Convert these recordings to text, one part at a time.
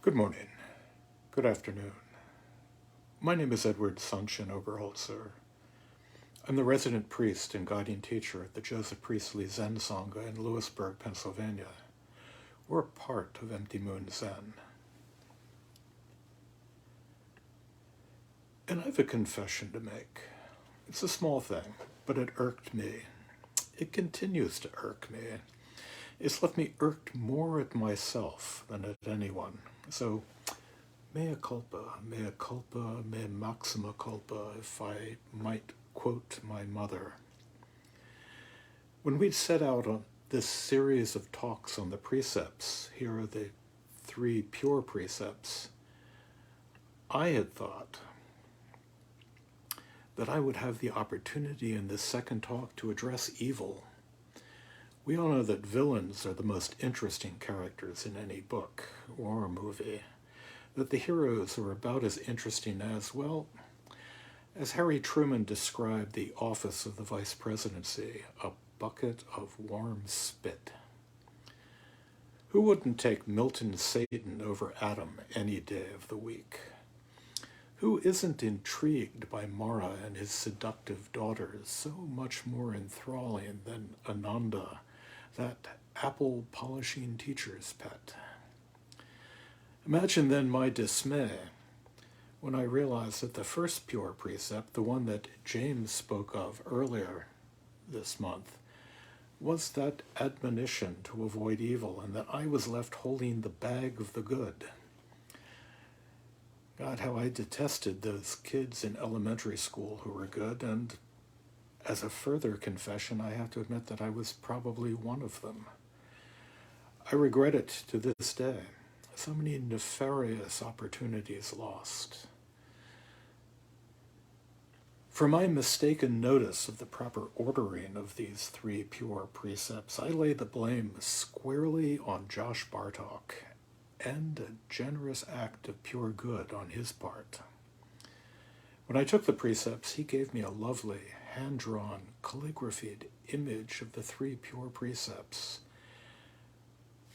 Good morning. Good afternoon. My name is Edward Sunshin Oberholzer. I'm the resident priest and guiding teacher at the Joseph Priestley Zen Sangha in Lewisburg, Pennsylvania. We're a part of Empty Moon Zen. And I have a confession to make. It's a small thing, but it irked me. It continues to irk me. It's left me irked more at myself than at anyone. So, mea culpa, mea maxima culpa, if I might quote my mother. When we'd set out on this series of talks on the precepts, here are the 3 pure precepts, I had thought that I would have the opportunity in this second talk to address evil. We all know that villains are the most interesting characters in any book or movie, that the heroes are about as interesting as, well, as Harry Truman described the office of the vice presidency, a bucket of warm spit. Who wouldn't take Milton Satan over Adam any day of the week? Who isn't intrigued by Mara and his seductive daughters, so much more enthralling than Ananda, that apple-polishing teacher's pet? Imagine then my dismay when I realized that the first pure precept, the one that James spoke of earlier this month, was that admonition to avoid evil, and that I was left holding the bag of the good. God, how I detested those kids in elementary school who were good, and as a further confession, I have to admit that I was probably one of them. I regret it to this day. So many nefarious opportunities lost. For my mistaken notice of the proper ordering of these 3 pure precepts, I lay the blame squarely on Josh Bartok, and a generous act of pure good on his part. When I took the precepts, he gave me a lovely, hand-drawn, calligraphied image of the 3 pure precepts.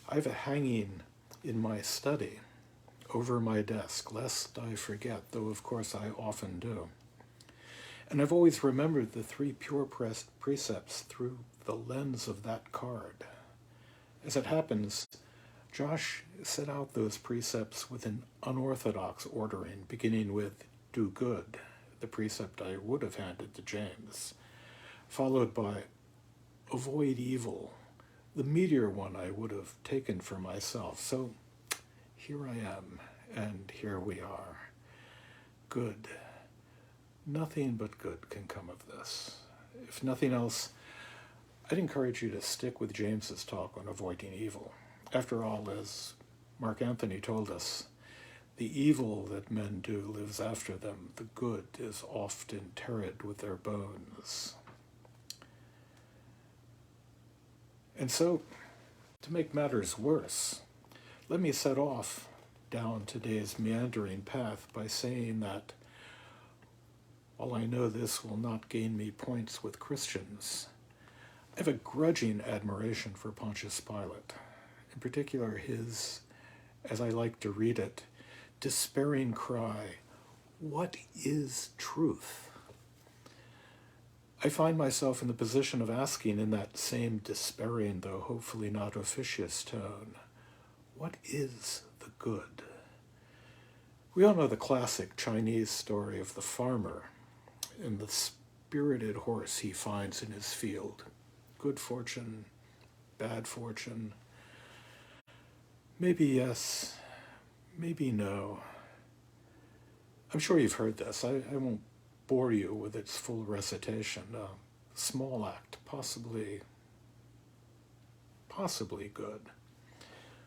I have a hanging in my study over my desk, lest I forget, though of course I often do. And I've always remembered the 3 pure precepts through the lens of that card. As it happens, Josh set out those precepts with an unorthodox ordering, beginning with do good, the precept I would have handed to James, followed by avoid evil, the meatier one I would have taken for myself. So here I am, and here we are. Good. Nothing but good can come of this. If nothing else, I'd encourage you to stick with James's talk on avoiding evil. After all, as Mark Anthony told us, the evil that men do lives after them. The good is oft interred with their bones. And so, to make matters worse, let me set off down today's meandering path by saying that while I know this will not gain me points with Christians, I have a grudging admiration for Pontius Pilate, in particular his, as I like to read it, despairing cry, "What is truth?" I find myself in the position of asking in that same despairing, though hopefully not officious tone, what is the good? We all know the classic Chinese story of the farmer and the spirited horse he finds in his field. Good fortune, bad fortune. Maybe yes, maybe no. I'm sure you've heard this. I won't bore you with its full recitation. A small act, possibly good.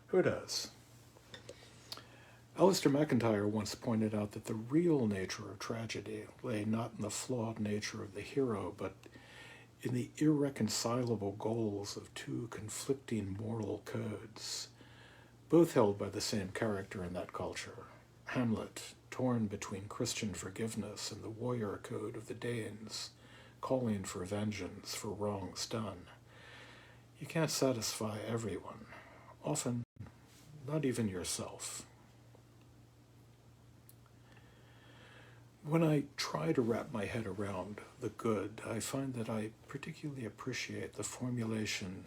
Who knows? Alistair MacIntyre once pointed out that the real nature of tragedy lay not in the flawed nature of the hero, but in the irreconcilable goals of 2 conflicting moral codes, both held by the same character in that culture. Hamlet, torn between Christian forgiveness and the warrior code of the Danes, calling for vengeance for wrongs done. You can't satisfy everyone, often not even yourself. When I try to wrap my head around the good, I find that I particularly appreciate the formulation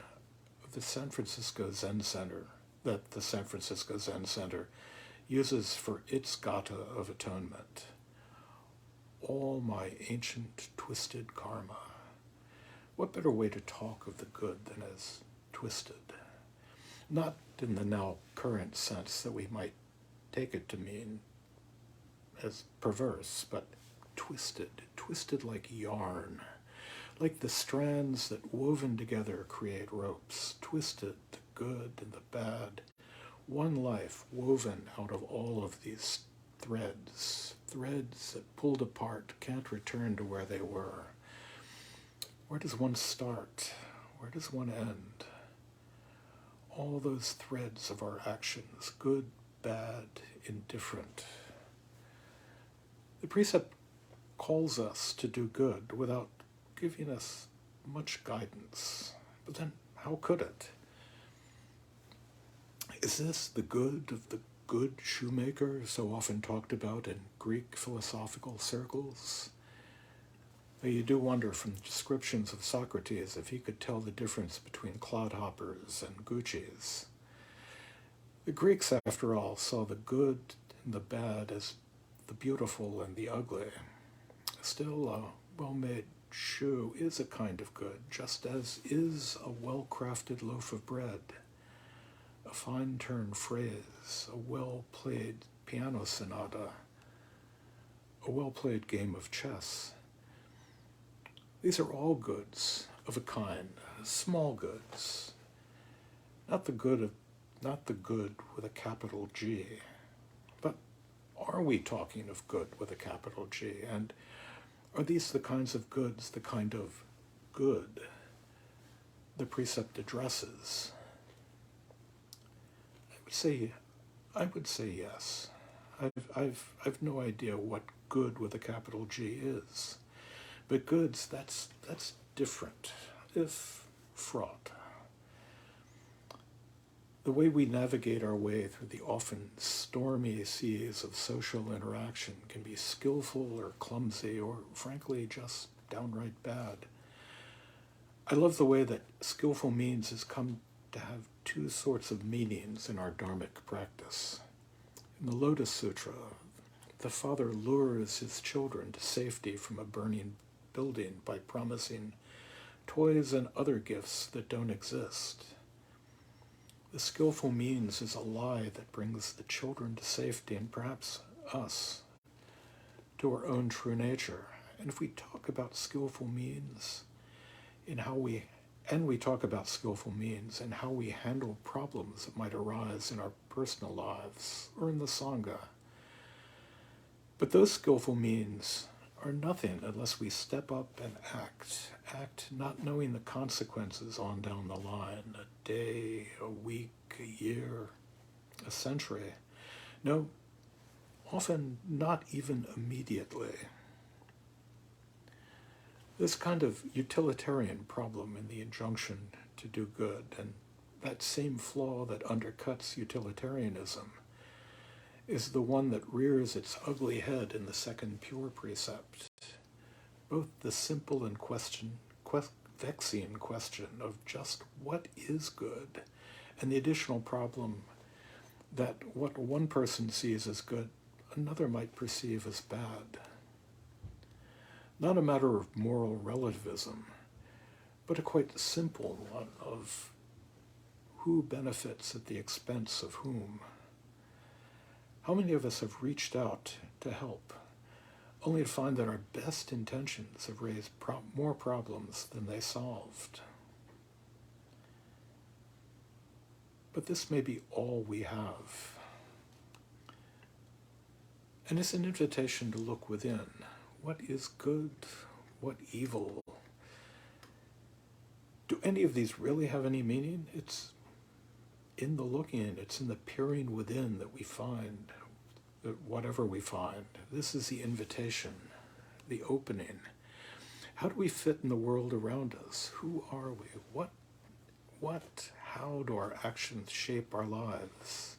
of the San Francisco Zen Center, that the San Francisco Zen Center uses for its gata of atonement. All my ancient twisted karma. What better way to talk of the good than as twisted? Not in the now current sense that we might take it to mean as perverse, but twisted like yarn, like the strands that woven together create ropes, twisted, the good and the bad, one life woven out of all of these threads that pulled apart can't return to where they were. Where does one start? Where does one end? All those threads of our actions, good, bad, indifferent. The precept calls us to do good without giving us much guidance. But then, how could it? Is this the good of the good shoemaker so often talked about in Greek philosophical circles? You do wonder from the descriptions of Socrates if he could tell the difference between clodhoppers and Guccis. The Greeks, after all, saw the good and the bad as the beautiful and the ugly. Still, a well-made shoe is a kind of good, just as is a well-crafted loaf of bread, a fine-turned phrase, a well-played piano sonata, a well-played game of chess. These are all goods of a kind, small goods, not the good with a capital G. But are we talking of good with a capital G? And are these the kinds of goods, the kind of good the precept addresses? I would say yes. I've no idea what good with a capital G is. But goods, that's different, if fraught. The way we navigate our way through the often stormy seas of social interaction can be skillful or clumsy or, frankly, just downright bad. I love the way that skillful means has come to have two sorts of meanings in our dharmic practice. In the Lotus Sutra, the father lures his children to safety from a burning building by promising toys and other gifts that don't exist. The skillful means is a lie that brings the children to safety and perhaps us to our own true nature. And if we talk about skillful means in how we talk about skillful means and how we handle problems that might arise in our personal lives or in the Sangha. But those skillful means are nothing unless we step up and act not knowing the consequences on down the line, a day, a week, a year, a century. No, often not even immediately. This kind of utilitarian problem in the injunction to do good, and that same flaw that undercuts utilitarianism, is the one that rears its ugly head in the second pure precept. Both the simple and vexing question of just what is good, and the additional problem that what one person sees as good, another might perceive as bad. Not a matter of moral relativism, but a quite simple one of who benefits at the expense of whom. How many of us have reached out to help, only to find that our best intentions have raised more problems than they solved? But this may be all we have. And it's an invitation to look within. What is good? What evil? Do any of these really have any meaning? It's in the looking, it's in the peering within that we find whatever we find. This is the invitation, the opening. How do we fit in the world around us? Who are we? How do our actions shape our lives?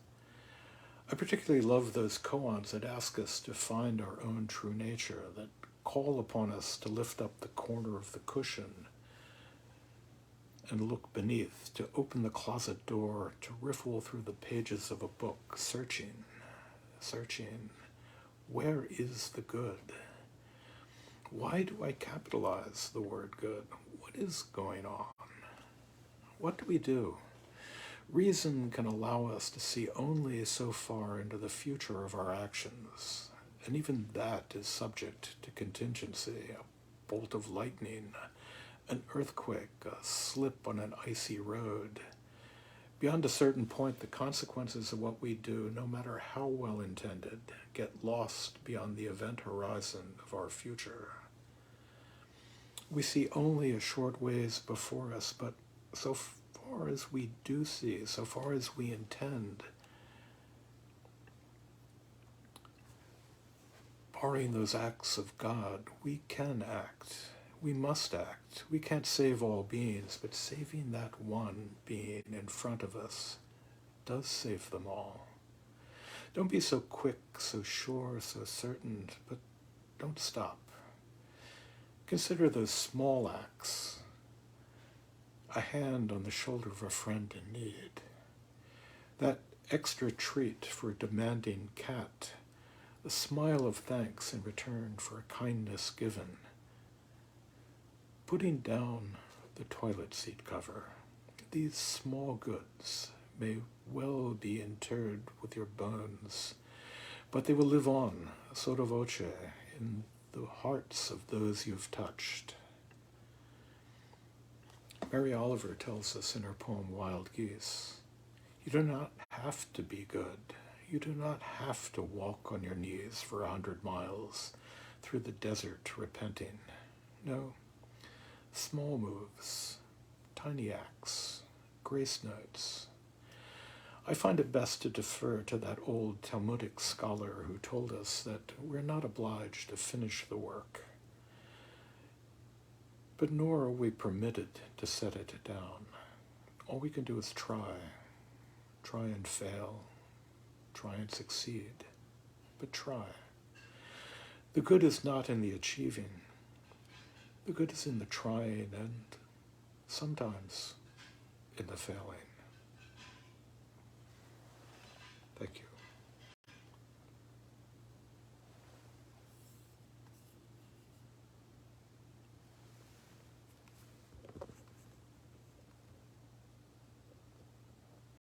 I particularly love those koans that ask us to find our own true nature, that call upon us to lift up the corner of the cushion and look beneath, to open the closet door, to riffle through the pages of a book, searching, searching. Where is the good? Why do I capitalize the word good? What is going on? What do we do? Reason can allow us to see only so far into the future of our actions, and even that is subject to contingency, a bolt of lightning, an earthquake, a slip on an icy road. Beyond a certain point, the consequences of what we do, no matter how well intended, get lost beyond the event horizon of our future. We see only a short ways before us, but so far as we do see, so far as we intend, barring those acts of God, we can act. We must act. We can't save all beings, but saving that one being in front of us does save them all. Don't be so quick, so sure, so certain, but don't stop. Consider those small acts. A hand on the shoulder of a friend in need. That extra treat for a demanding cat. A smile of thanks in return for a kindness given. Putting down the toilet seat cover. These small goods may well be interred with your bones, but they will live on, sotto voce, in the hearts of those you've touched. Mary Oliver tells us in her poem Wild Geese, you do not have to be good. You do not have to walk on your knees for 100 miles through the desert repenting. No, small moves, tiny acts, grace notes. I find it best to defer to that old Talmudic scholar who told us that we're not obliged to finish the work, but nor are we permitted to set it down. All we can do is try and fail, try and succeed, but try. The good is not in the achieving. The good is in the trying and sometimes in the failing. Thank you.